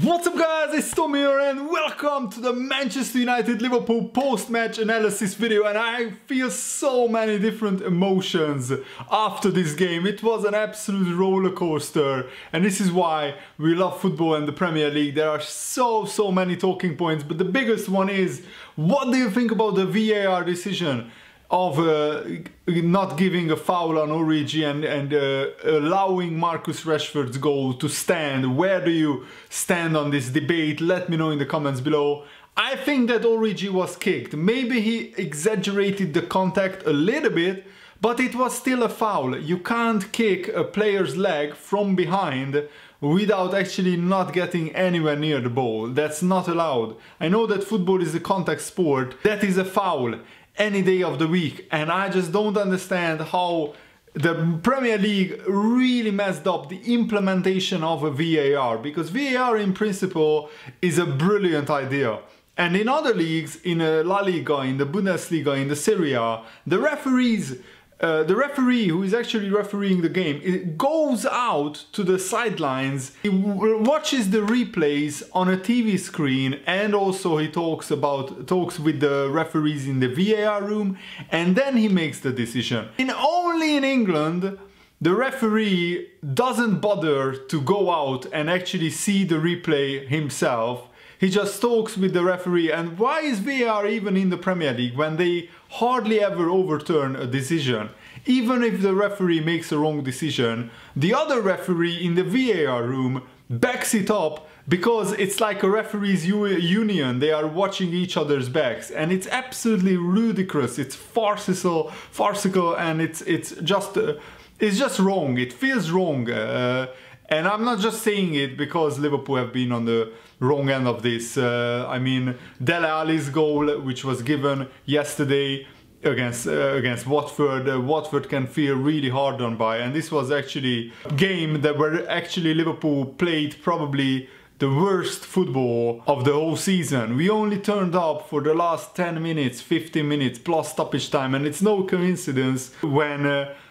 What's up guys, it's Tom here and welcome to the Manchester United Liverpool post-match analysis video, and I feel so many different emotions after this game. It was an absolute roller coaster, and this is why we love football and the Premier League. There are so many talking points, but the biggest one is, what do you think about the VAR decision of not giving a foul on Origi and allowing Marcus Rashford's goal to stand? Where do you stand on this debate? Let me know in the comments below. I think that Origi was kicked. Maybe he exaggerated the contact a little bit, but it was still a foul. You can't kick a player's leg from behind without actually not getting anywhere near the ball. That's not allowed. I know that football is a contact sport. That is a foul any day of the week, and I just don't understand how the Premier League really messed up the implementation of a VAR, because VAR in principle is a brilliant idea. And in other leagues, in La Liga, in the Bundesliga, in the Serie A, the referee who is actually refereeing the game, it goes out to the sidelines, he watches the replays on a TV screen, and also he talks with the referees in the VAR room, and then he makes the decision. Only in England, the referee doesn't bother to go out and actually see the replay himself. He just talks with the referee. And why is VAR even in the Premier League when they hardly ever overturn a decision? Even if the referee makes a wrong decision, the other referee in the VAR room backs it up, because it's like a referees union. They are watching each other's backs, and it's absolutely ludicrous. It's farcical, and it's just wrong. It feels wrong. And I'm not just saying it because Liverpool have been on the wrong end of this. I mean, Dele Alli's goal, which was given yesterday against Watford, Watford can feel really hard on by, and this was actually a game that where actually Liverpool played probably the worst football of the whole season. We only turned up for the last 10 minutes, 15 minutes plus stoppage time, and it's no coincidence when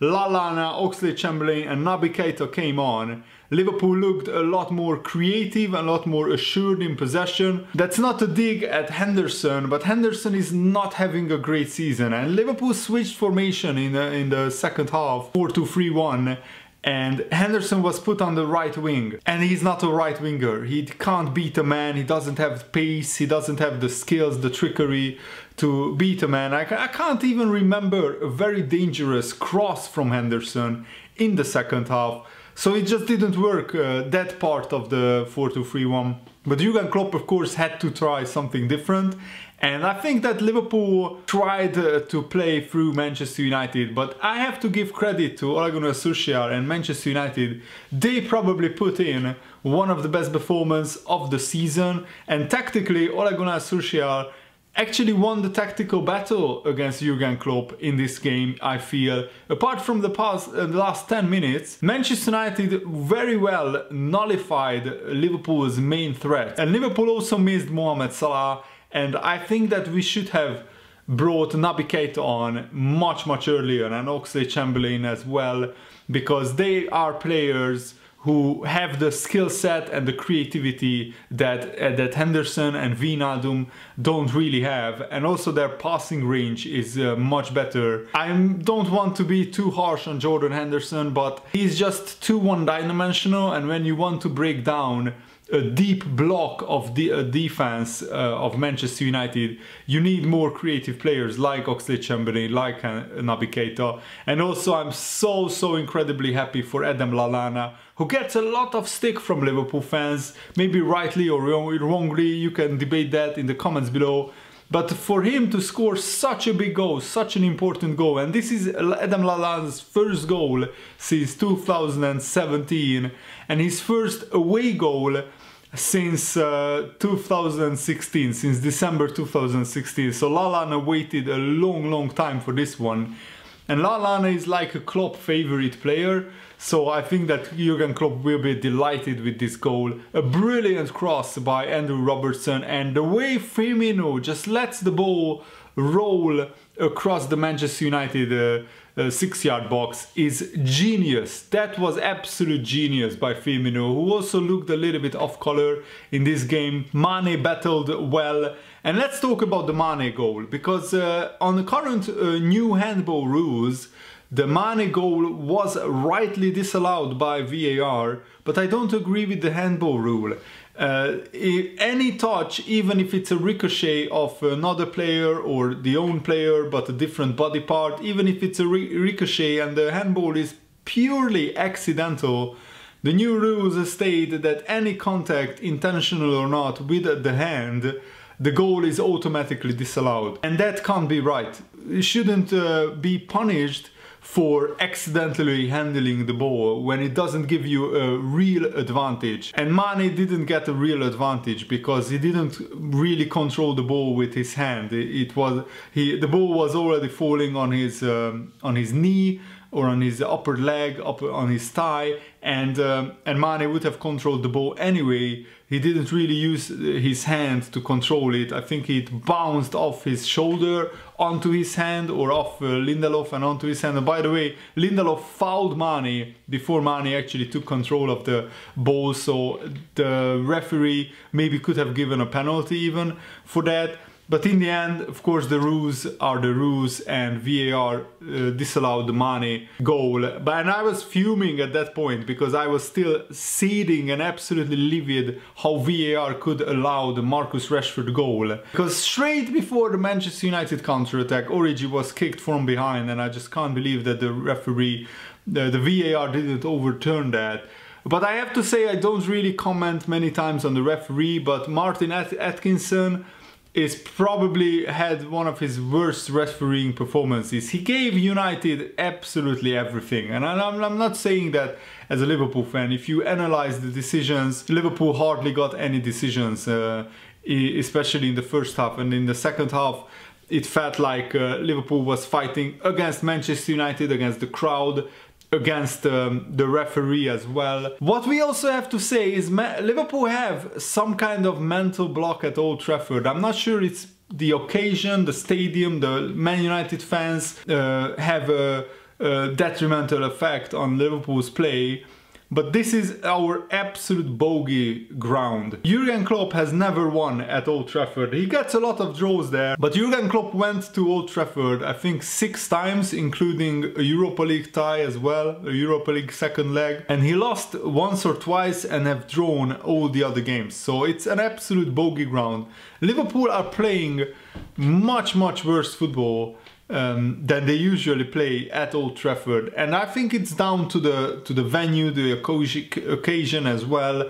Lallana, Oxlade-Chamberlain and Naby Keita came on, Liverpool looked a lot more creative, a lot more assured in possession. That's not a dig at Henderson, but Henderson is not having a great season, and Liverpool switched formation in the second half, 4-2-3-1. And Henderson was put on the right wing, and he's not a right winger. He can't beat a man, he doesn't have pace, he doesn't have the skills, the trickery to beat a man. I can't even remember a very dangerous cross from Henderson in the second half. So it just didn't work, that part of the 4-2-3-1. But Jurgen Klopp, of course, had to try something different. And I think that Liverpool tried to play through Manchester United, but I have to give credit to Ole Gunnar Solskjaer and Manchester United. They probably put in one of the best performances of the season, and tactically Ole Gunnar Solskjaer actually won the tactical battle against Jurgen Klopp in this game, I feel. Apart from the last 10 minutes, Manchester United very well nullified Liverpool's main threat. And Liverpool also missed Mohamed Salah, and I think that we should have brought Naby Keita on much earlier, and Oxlade-Chamberlain as well, because they are players who have the skill set and the creativity that Henderson and Wijnaldum don't really have, and also their passing range is much better. I don't want to be too harsh on Jordan Henderson, but he's just too one-dimensional, and when you want to break down a deep block of the defense of Manchester United, you need more creative players like Oxlade-Chamberlain, like Naby Keita. And also I'm so incredibly happy for Adam Lallana, who gets a lot of stick from Liverpool fans, maybe rightly or wrongly. You can debate that in the comments below. But for him to score such a big goal, such an important goal, and this is Adam Lallana's first goal since 2017, and his first away goal since 2016, since December 2016. So Lallana waited a long time for this one. And Lallana is like a Klopp favorite player, so I think that Jurgen Klopp will be delighted with this goal. A brilliant cross by Andrew Robertson, and the way Firmino just lets the ball roll across the Manchester United 6-yard box is genius. That was absolute genius by Firmino, who also looked a little bit off color in this game. Mane battled well. And let's talk about the Mane goal, because on the current new handball rules, the Mane goal was rightly disallowed by VAR, but I don't agree with the handball rule. Any touch, even if it's a ricochet of another player or the own player but a different body part, even if it's a ricochet and the handball is purely accidental, the new rules state that any contact, intentional or not, with the hand, the goal is automatically disallowed. And that can't be right. It shouldn't be punished for accidentally handling the ball when it doesn't give you a real advantage. And Mane didn't get a real advantage because he didn't really control the ball with his hand. The ball was already falling on his knee or on his upper leg, up on his thigh, and Mane would have controlled the ball anyway. He didn't really use his hand to control it. I think it bounced off his shoulder onto his hand, or off Lindelof and onto his hand. And by the way, Lindelof fouled Mane before Mane actually took control of the ball, so the referee maybe could have given a penalty even for that. But in the end, of course, the rules are the rules, and VAR disallowed the Mane goal. And I was fuming at that point because I was still seething and absolutely livid how VAR could allow the Marcus Rashford goal. Because straight before the Manchester United counter-attack, Origi was kicked from behind, and I just can't believe that the referee, the VAR didn't overturn that. But I have to say, I don't really comment many times on the referee, but Martin Atkinson is probably had one of his worst refereeing performances. He gave United absolutely everything, and I'm not saying that as a Liverpool fan. If you analyze the decisions, Liverpool hardly got any decisions, especially in the first half, and in the second half it felt like Liverpool was fighting against Manchester United, against the crowd, against the referee as well. What we also have to say is Liverpool have some kind of mental block at Old Trafford. I'm not sure it's the occasion, the stadium, the Man United fans have a detrimental effect on Liverpool's play. But this is our absolute bogey ground. Jurgen Klopp has never won at Old Trafford. He gets a lot of draws there, but Jurgen Klopp went to Old Trafford, I think 6 times, including a Europa League tie as well, a Europa League second leg. And he lost once or twice and have drawn all the other games. So it's an absolute bogey ground. Liverpool are playing much worse football than they usually play at Old Trafford, and I think it's down to the venue, the occasion as well.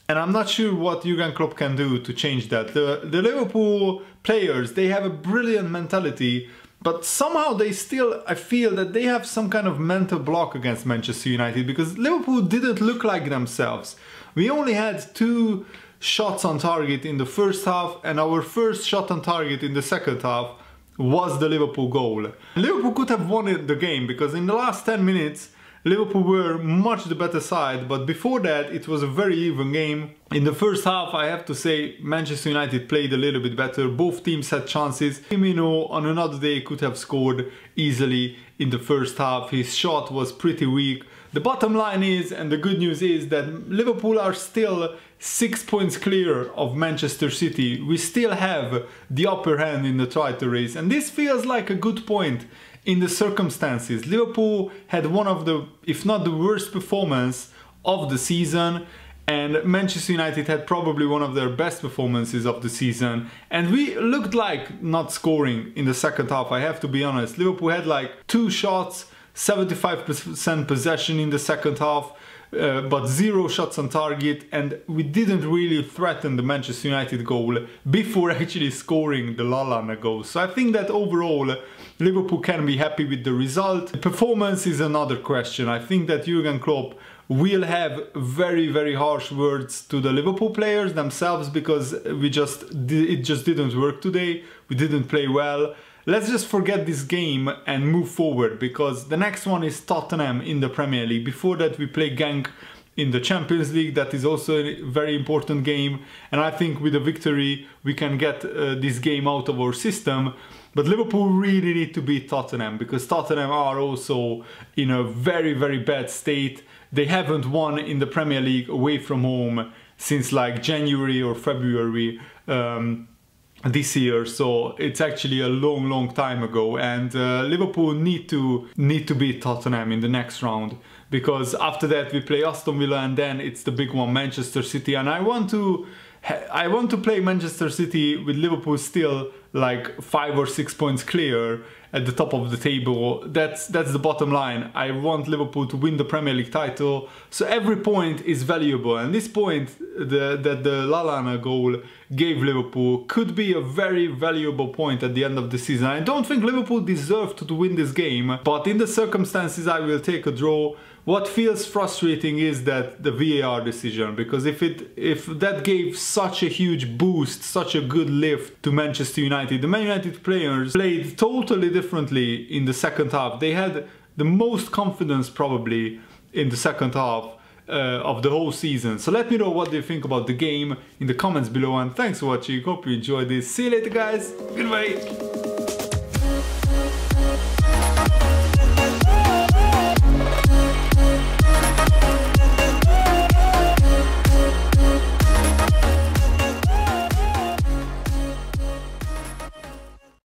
And I'm not sure what Jurgen Klopp can do to change that. The Liverpool players, they have a brilliant mentality, but somehow they still, I feel that they have some kind of mental block against Manchester United, because Liverpool didn't look like themselves. We only had 2 shots on target in the first half, and our first shot on target in the second half was the Liverpool goal. Liverpool could have won the game, because in the last 10 minutes Liverpool were much the better side, but before that it was a very even game. In the first half, I have to say, Manchester United played a little bit better. Both teams had chances. Firmino on another day could have scored easily in the first half. His shot was pretty weak. The bottom line is, and the good news is, that Liverpool are still 6 points clear of Manchester City. We still have the upper hand in the title race, and this feels like a good point in the circumstances. Liverpool had one of the, if not the worst performance of the season, and Manchester United had probably one of their best performances of the season, and we looked like not scoring in the second half, I have to be honest. Liverpool had like 2 shots, 75% possession in the second half, but 0 shots on target, and we didn't really threaten the Manchester United goal before actually scoring the Lallana goal. So I think that overall Liverpool can be happy with the result. The performance is another question. I think that Jurgen Klopp will have very harsh words to the Liverpool players themselves, because it just didn't work today. We didn't play well. Let's just forget this game and move forward, because the next one is Tottenham in the Premier League. Before that we play Genk in the Champions League. That is also a very important game, and I think with a victory we can get this game out of our system. But Liverpool really need to beat Tottenham, because Tottenham are also in a very, very bad state. They haven't won in the Premier League away from home since like January or February this year, so it's actually a long time ago, and Liverpool need to beat Tottenham in the next round, because after that we play Aston Villa and then it's the big one, Manchester City, and I want to play Manchester City with Liverpool still like 5 or 6 points clear at the top of the table. That's the bottom line. I want Liverpool to win the Premier League title, so every point is valuable, and this point that the Lallana goal gave Liverpool could be a very valuable point at the end of the season. I don't think Liverpool deserved to win this game, but in the circumstances I will take a draw. What feels frustrating is that the VAR decision, because if that gave such a huge boost, such a good lift to Manchester United, the Man United players played totally differently in the second half. They had the most confidence probably in the second half of the whole season. So let me know what you think about the game in the comments below, and thanks for watching. Hope you enjoyed this. See you later, guys. Goodbye.